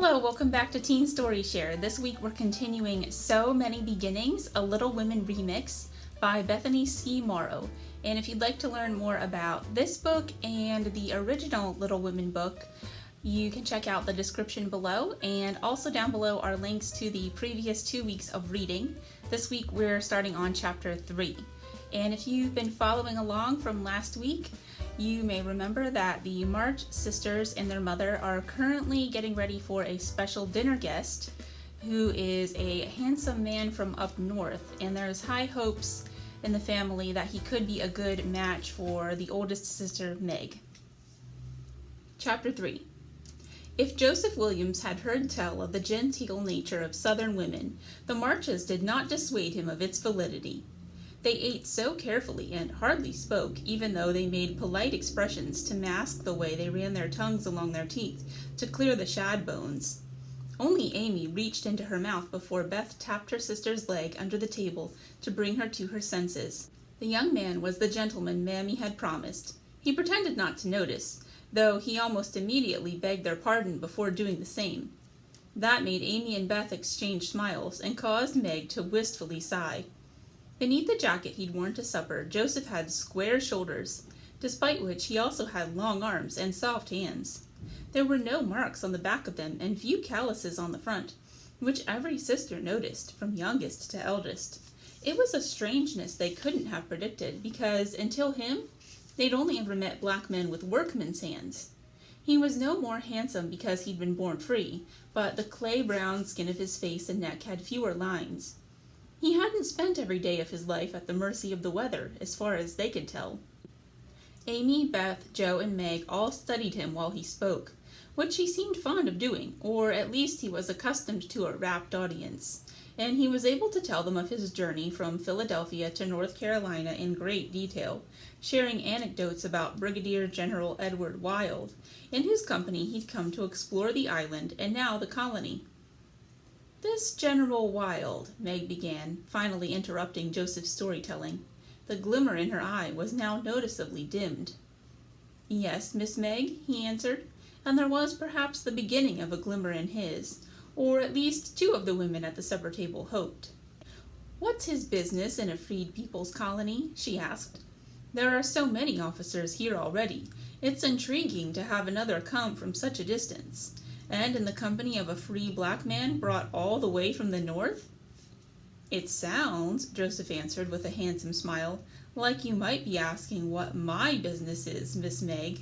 Hello, welcome back to Teen Story Share. This week we're continuing So Many Beginnings, a Little Women remix by Bethany C. Morrow. And if you'd like to learn more about this book and the original Little Women book, you can check out the description below, and also down below are links to the previous 2 weeks of reading. This week we're starting on chapter 3. And if you've been following along from last week, you may remember that the March sisters and their mother are currently getting ready for a special dinner guest who is a handsome man from up north, and there's high hopes in the family that he could be a good match for the oldest sister, Meg. Chapter 3. If Joseph Williams had heard tell of the genteel nature of Southern women, the Marches did not dissuade him of its validity. They ate so carefully and hardly spoke, even though they made polite expressions to mask the way they ran their tongues along their teeth to clear the shad bones. Only Amy reached into her mouth before Beth tapped her sister's leg under the table to bring her to her senses. The young man was the gentleman Mammy had promised. He pretended not to notice, though he almost immediately begged their pardon before doing the same. That made Amy and Beth exchange smiles and caused Meg to wistfully sigh. Beneath the jacket he'd worn to supper, Joseph had square shoulders, despite which he also had long arms and soft hands. There were no marks on the back of them and few calluses on the front, which every sister noticed, from youngest to eldest. It was a strangeness they couldn't have predicted, because until him, they'd only ever met black men with workmen's hands. He was no more handsome because he'd been born free, but the clay-brown skin of his face and neck had fewer lines. He hadn't spent every day of his life at the mercy of the weather, as far as they could tell. Amy, Beth, Joe, and Meg all studied him while he spoke, which he seemed fond of doing, or at least he was accustomed to a rapt audience, and he was able to tell them of his journey from Philadelphia to North Carolina in great detail, sharing anecdotes about Brigadier General Edward Wilde, in whose company he'd come to explore the island and now the colony. "This General Wilde," Meg began, finally interrupting Joseph's storytelling. The glimmer in her eye was now noticeably dimmed. "Yes, Miss Meg," he answered, and there was perhaps the beginning of a glimmer in his, or at least two of the women at the supper table hoped. "What's his business in a Freedpeople's colony?" she asked. "There are so many officers here already. It's intriguing to have another come from such a distance. And in the company of a free black man brought all the way from the north?" "It sounds," Joseph answered with a handsome smile, "like you might be asking what my business is, Miss Meg."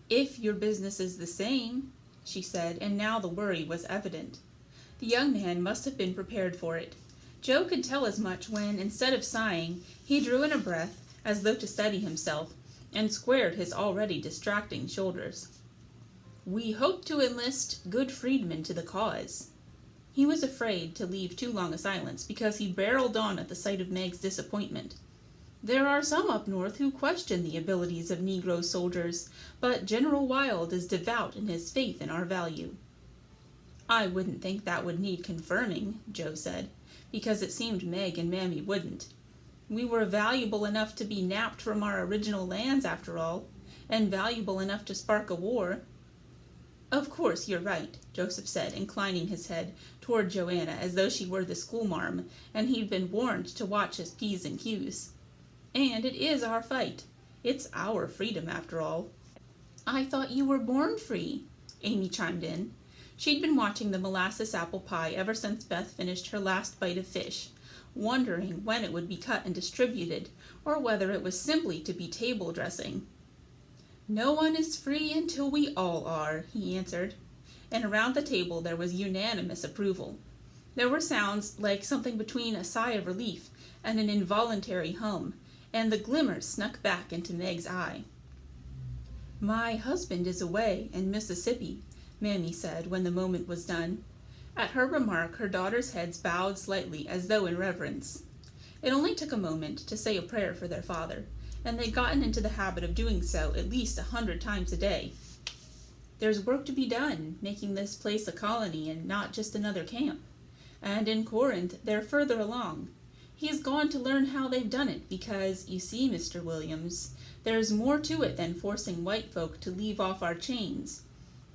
"If your business is the same," she said, and now the worry was evident. The young man must have been prepared for it. Joe could tell as much when, instead of sighing, he drew in a breath, as though to steady himself, and squared his already distracting shoulders. "We hope to enlist good freedmen to the cause." He was afraid to leave too long a silence, because he barreled on at the sight of Meg's disappointment. "There are some up north who question the abilities of Negro soldiers, but General Wilde is devout in his faith in our value." "I wouldn't think that would need confirming," Joe said, because it seemed Meg and Mammy wouldn't. "We were valuable enough to be napped from our original lands, after all, and valuable enough to spark a war." "Of course you're right," Joseph said, inclining his head toward Joanna as though she were the schoolmarm, and he'd been warned to watch his P's and Q's. "And it is our fight. It's our freedom, after all." "I thought you were born free," Amy chimed in. She'd been watching the molasses apple pie ever since Beth finished her last bite of fish, wondering when it would be cut and distributed, or whether it was simply to be table dressing. "No one is free until we all are," he answered, and around the table there was unanimous approval. There were sounds like something between a sigh of relief and an involuntary hum, and the glimmer snuck back into Meg's eye. "My husband is away in Mississippi," Mammy said when the moment was done. At her remark her daughters' heads bowed slightly as though in reverence. It only took a moment to say a prayer for their father, and they'd gotten into the habit of doing so at least 100 times a day. "There's work to be done, making this place a colony and not just another camp. And in Corinth they're further along. He's gone to learn how they've done it, because, you see, Mr. Williams, there's more to it than forcing white folk to leave off our chains.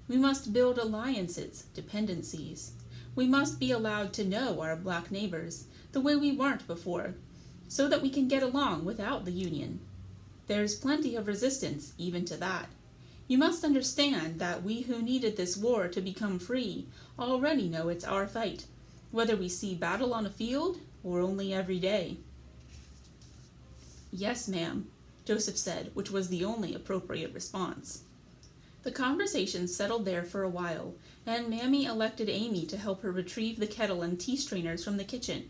We must build alliances, dependencies. We must be allowed to know our black neighbors the way we weren't before, so that we can get along without the Union. There's plenty of resistance even to that. You must understand that we who needed this war to become free already know it's our fight, whether we see battle on a field or only every day. Yes, ma'am, Joseph said, which was the only appropriate response. The conversation settled there for a while, and Mammy elected Amy to help her retrieve the kettle and tea strainers from the kitchen,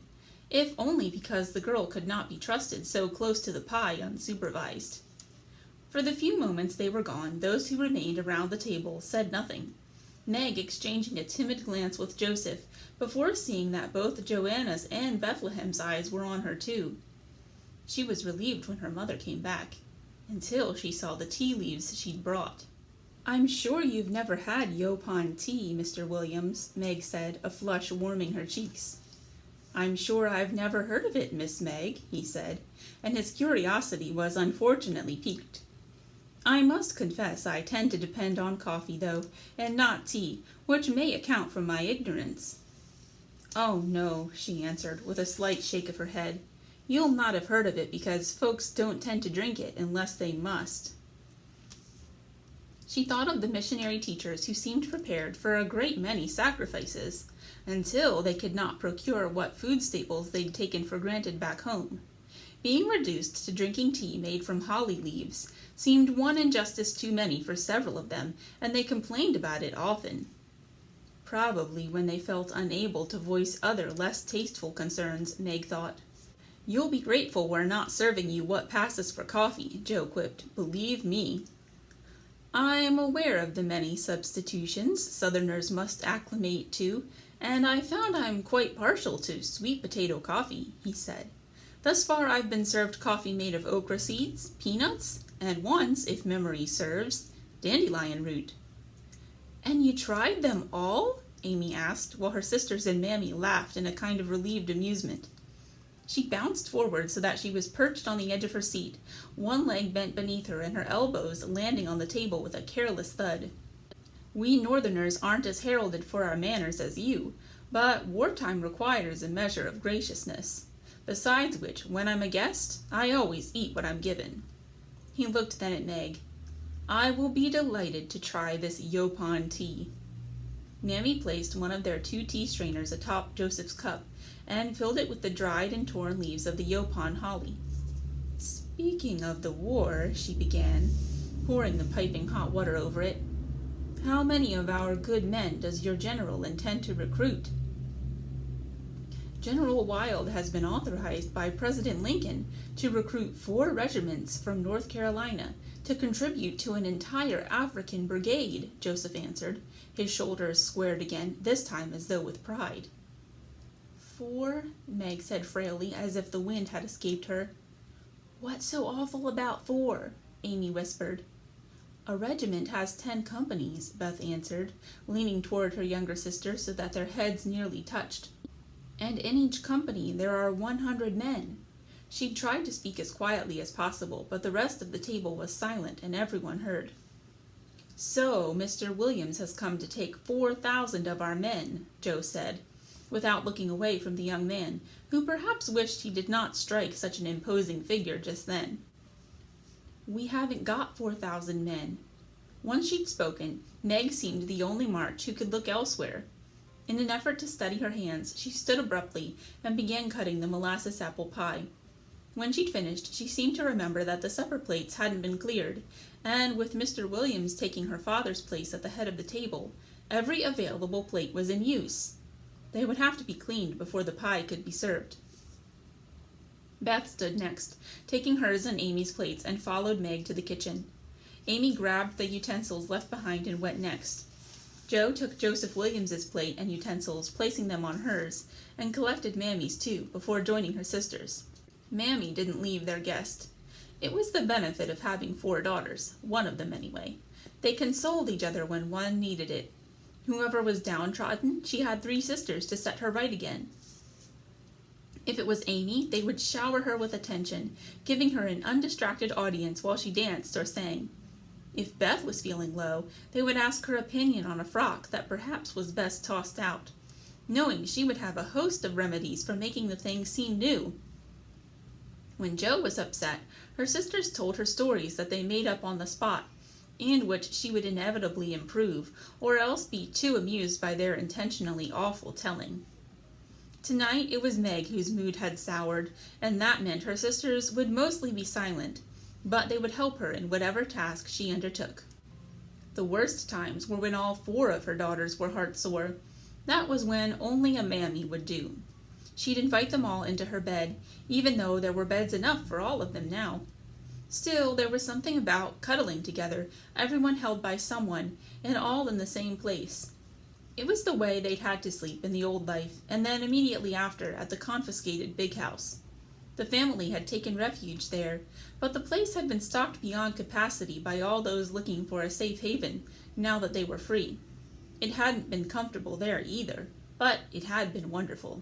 if only because the girl could not be trusted so close to the pie unsupervised. For the few moments they were gone, those who remained around the table said nothing, Meg exchanging a timid glance with Joseph before seeing that both Joanna's and Bethlehem's eyes were on her too. She was relieved when her mother came back, until she saw the tea leaves she'd brought. "I'm sure you've never had Yopon tea, Mr. Williams," Meg said, a flush warming her cheeks. "I'm sure I've never heard of it, Miss Meg," he said, and his curiosity was unfortunately piqued. "I must confess I tend to depend on coffee, though, and not tea, which may account for my ignorance." "Oh, no," she answered, with a slight shake of her head. "You'll not have heard of it because folks don't tend to drink it unless they must." She thought of the missionary teachers who seemed prepared for a great many sacrifices, until they could not procure what food staples they'd taken for granted back home. Being reduced to drinking tea made from holly leaves seemed one injustice too many for several of them, and they complained about it often. Probably when they felt unable to voice other less tasteful concerns, Meg thought. "You'll be grateful we're not serving you what passes for coffee," Joe quipped. "Believe me." "I am aware of the many substitutions Southerners must acclimate to, and I found I'm quite partial to sweet potato coffee," he said. "Thus far I've been served coffee made of okra seeds, peanuts, and once, if memory serves, dandelion root." "And you tried them all?" Amy asked, while her sisters and Mammy laughed in a kind of relieved amusement. She bounced forward so that she was perched on the edge of her seat, one leg bent beneath her and her elbows landing on the table with a careless thud. "We Northerners aren't as heralded for our manners as you, but wartime requires a measure of graciousness. Besides which, when I'm a guest, I always eat what I'm given." He looked then at Meg. "I will be delighted to try this Yopon tea." Mammy placed one of their 2 tea strainers atop Joseph's cup, and filled it with the dried and torn leaves of the Yopon holly. "Speaking of the war," she began, pouring the piping hot water over it, "how many of our good men does your general intend to recruit?" "General Wild has been authorized by President Lincoln to recruit 4 regiments from North Carolina to contribute to an entire African brigade," Joseph answered, his shoulders squared again, this time as though with pride. "4?" Meg said frailly, as if the wind had escaped her. "What's so awful about 4?" Amy whispered. "A regiment has 10 companies," Beth answered, leaning toward her younger sister so that their heads nearly touched. "And in each company there are 100 men." She tried to speak as quietly as possible, but the rest of the table was silent and everyone heard. "So Mr. Williams has come to take 4,000 of our men," Joe said, without looking away from the young man, who perhaps wished he did not strike such an imposing figure just then. "We haven't got 4,000 men." Once she'd spoken, Meg seemed the only March who could look elsewhere. In an effort to steady her hands, she stood abruptly and began cutting the molasses apple pie. When she'd finished, she seemed to remember that the supper plates hadn't been cleared, and with Mr. Williams taking her father's place at the head of the table, every available plate was in use. They would have to be cleaned before the pie could be served. Beth stood next, taking hers and Amy's plates, and followed Meg to the kitchen. Amy grabbed the utensils left behind and went next. Joe took Joseph Williams's plate and utensils, placing them on hers, and collected Mammy's too, before joining her sisters. Mammy didn't leave their guest. It was the benefit of having 4 daughters, one of them anyway. They consoled each other when one needed it. Whoever was downtrodden, she had 3 sisters to set her right again. If it was Amy, they would shower her with attention, giving her an undistracted audience while she danced or sang. If Beth was feeling low, they would ask her opinion on a frock that perhaps was best tossed out, knowing she would have a host of remedies for making the thing seem new. When Jo was upset, her sisters told her stories that they made up on the spot, and which she would inevitably improve, or else be too amused by their intentionally awful telling. Tonight it was Meg whose mood had soured, and that meant her sisters would mostly be silent, but they would help her in whatever task she undertook. The worst times were when all 4 of her daughters were heartsore. That was when only a Mammy would do. She'd invite them all into her bed, even though there were beds enough for all of them now. Still, there was something about cuddling together, everyone held by someone, and all in the same place. It was the way they'd had to sleep in the old life, and then immediately after at the confiscated big house. The family had taken refuge there, but the place had been stocked beyond capacity by all those looking for a safe haven, now that they were free. It hadn't been comfortable there either, but it had been wonderful.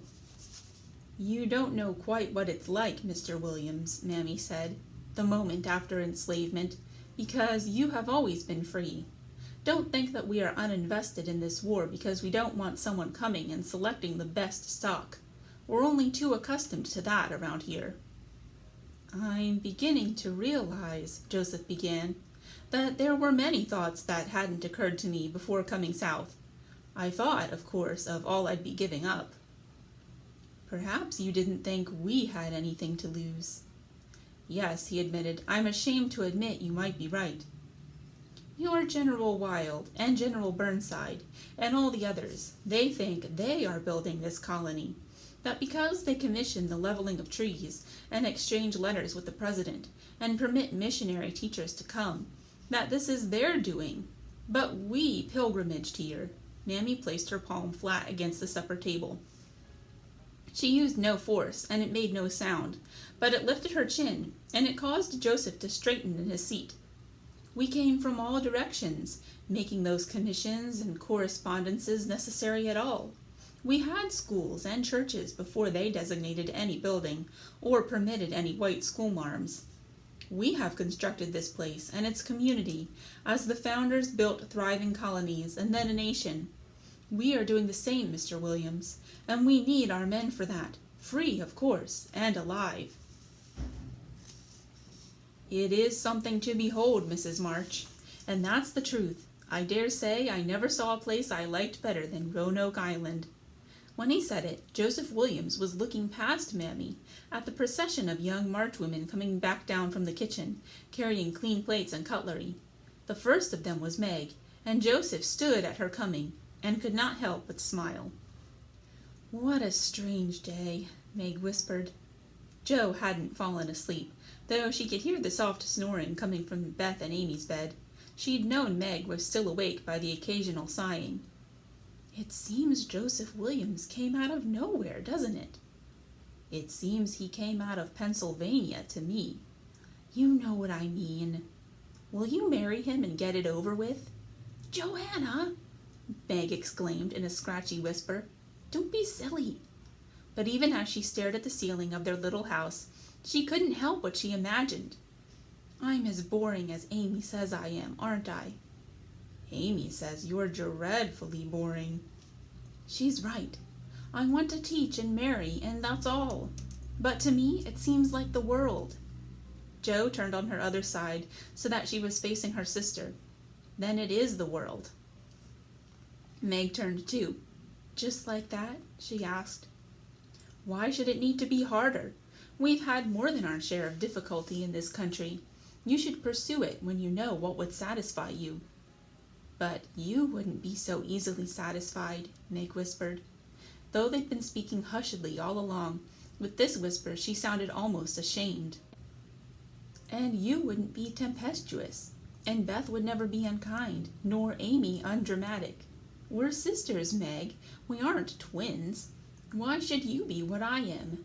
"You don't know quite what it's like, Mr. Williams," Mammy said, the moment after enslavement, "because you have always been free. Don't think that we are uninvested in this war because we don't want someone coming and selecting the best stock. We're only too accustomed to that around here." "I'm beginning to realize," Joseph began, "that there were many thoughts that hadn't occurred to me before coming south. I thought, of course, of all I'd be giving up." "Perhaps you didn't think we had anything to lose." "Yes," he admitted, "I'm ashamed to admit you might be right. You're General Wild, and General Burnside, and all the others. They think they are building this colony, that because they commission the leveling of trees, and exchange letters with the president, and permit missionary teachers to come, that this is their doing. But we pilgrimaged here." Mammy placed her palm flat against the supper table. She used no force, and it made no sound, but it lifted her chin, and it caused Joseph to straighten in his seat. "We came from all directions, making those commissions and correspondences necessary at all. We had schools and churches before they designated any building, or permitted any white schoolmarms. We have constructed this place and its community, as the founders built thriving colonies and then a nation. We are doing the same, Mr. Williams, and we need our men for that, free, of course, and alive." "It is something to behold, Mrs. March, and that's the truth. I dare say I never saw a place I liked better than Roanoke Island." When he said it, Joseph Williams was looking past Mammy at the procession of young March women coming back down from the kitchen, carrying clean plates and cutlery. The first of them was Meg, and Joseph stood at her coming, and could not help but smile. "What a strange day," Meg whispered. Jo hadn't fallen asleep, though she could hear the soft snoring coming from Beth and Amy's bed. She'd known Meg was still awake by the occasional sighing. "It seems Joseph Williams came out of nowhere, doesn't it?" "It seems he came out of Pennsylvania to me." "You know what I mean. Will you marry him and get it over with?" "Joanna!" Meg exclaimed in a scratchy whisper. "Don't be silly." But even as she stared at the ceiling of their little house, she couldn't help what she imagined. "I'm as boring as Amy says I am, aren't I?" "Amy says you're dreadfully boring." "She's right. I want to teach and marry, and that's all. But to me it seems like the world." Jo turned on her other side so that she was facing her sister. "Then it is the world." Meg turned too. "Just like that?" she asked. "Why should it need to be harder? We've had more than our share of difficulty in this country. You should pursue it when you know what would satisfy you." "But you wouldn't be so easily satisfied," Meg whispered. Though they'd been speaking hushedly all along, with this whisper she sounded almost ashamed. "And you wouldn't be tempestuous, and Beth would never be unkind, nor Amy undramatic. We're sisters, Meg. We aren't twins. Why should you be what I am?"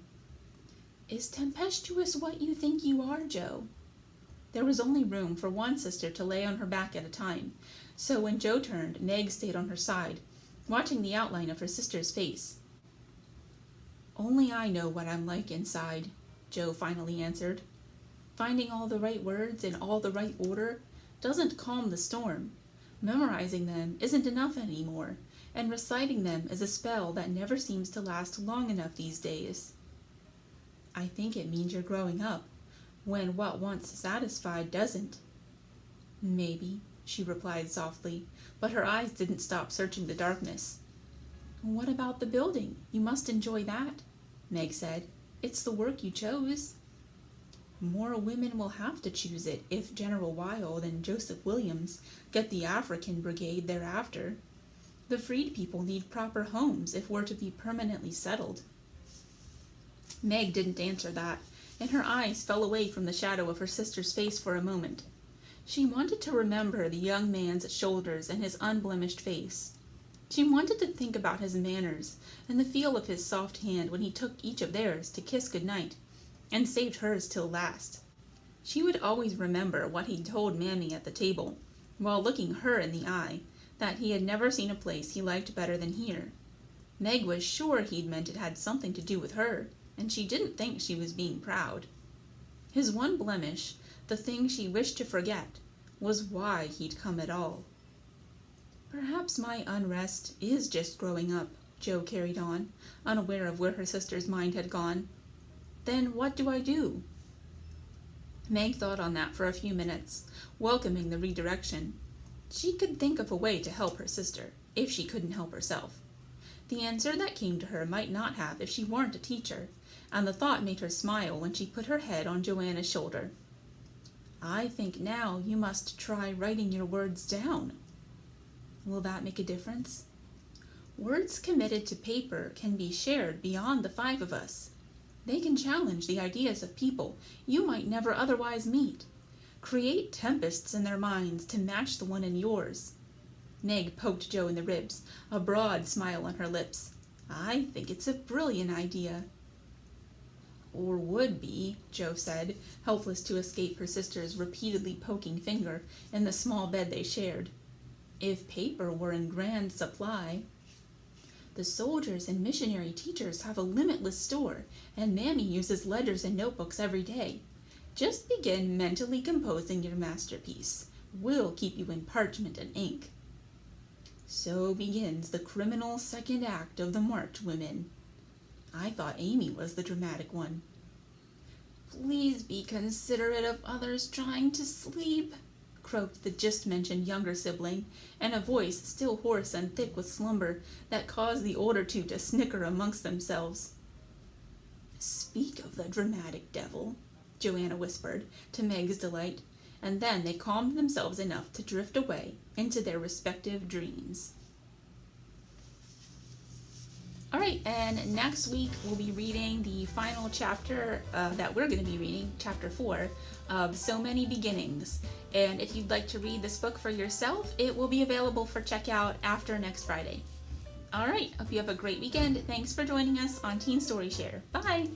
"Is tempestuous what you think you are, Jo?" There was only room for one sister to lay on her back at a time, so when Jo turned, Meg stayed on her side, watching the outline of her sister's face. "Only I know what I'm like inside," Jo finally answered. Finding all the right words in all the right order, doesn't calm the storm. Memorizing them isn't enough anymore, and reciting them is a spell that never seems to last long enough these days. I think it means you're growing up, when what once satisfied doesn't. Maybe, she replied softly, but her eyes didn't stop searching the darkness. What about the building? You must enjoy that, Meg said. It's the work you chose. More women will have to choose it if General Wild and Joseph Williams get the African Brigade thereafter. The freed people need proper homes if we're to be permanently settled. Meg didn't answer that, and her eyes fell away from the shadow of her sister's face for a moment. She wanted to remember the young man's shoulders and his unblemished face. She wanted to think about his manners and the feel of his soft hand when he took each of theirs to kiss goodnight, and saved hers till last. She would always remember what he'd told Mammy at the table, while looking her in the eye, that he had never seen a place he liked better than here. Meg was sure he'd meant it had something to do with her, and she didn't think she was being proud. His one blemish, the thing she wished to forget, was why he'd come at all. Perhaps my unrest is just growing up, Jo carried on, unaware of where her sister's mind had gone. Then what do I do? Meg thought on that for a few minutes, welcoming the redirection. She could think of a way to help her sister, if she couldn't help herself. The answer that came to her might not have if she weren't a teacher, and the thought made her smile when she put her head on Joanna's shoulder. I think now you must try writing your words down. Will that make a difference? Words committed to paper can be shared beyond the 5 of us. They can challenge the ideas of people you might never otherwise meet. Create tempests in their minds to match the one in yours. Meg poked Jo in the ribs, a broad smile on her lips. I think it's a brilliant idea. Or would be, Jo said, helpless to escape her sister's repeatedly poking finger in the small bed they shared. If paper were in grand supply. The soldiers and missionary teachers have a limitless store, and Mammy uses ledgers and notebooks every day. Just begin mentally composing your masterpiece. We'll keep you in parchment and ink. So begins the criminal second act of the March Women. I thought Amy was the dramatic one. Please be considerate of others trying to sleep, croaked the just-mentioned younger sibling, in a voice still hoarse and thick with slumber that caused the older two to snicker amongst themselves. Speak of the dramatic devil, Joanna whispered, to Meg's delight, and then they calmed themselves enough to drift away into their respective dreams. All right, and next week we'll be reading the final chapter that we're going to be reading, chapter 4 of So Many Beginnings. And if you'd like to read this book for yourself, it will be available for checkout after next Friday. All right, hope you have a great weekend. Thanks for joining us on Teen Story Share. Bye!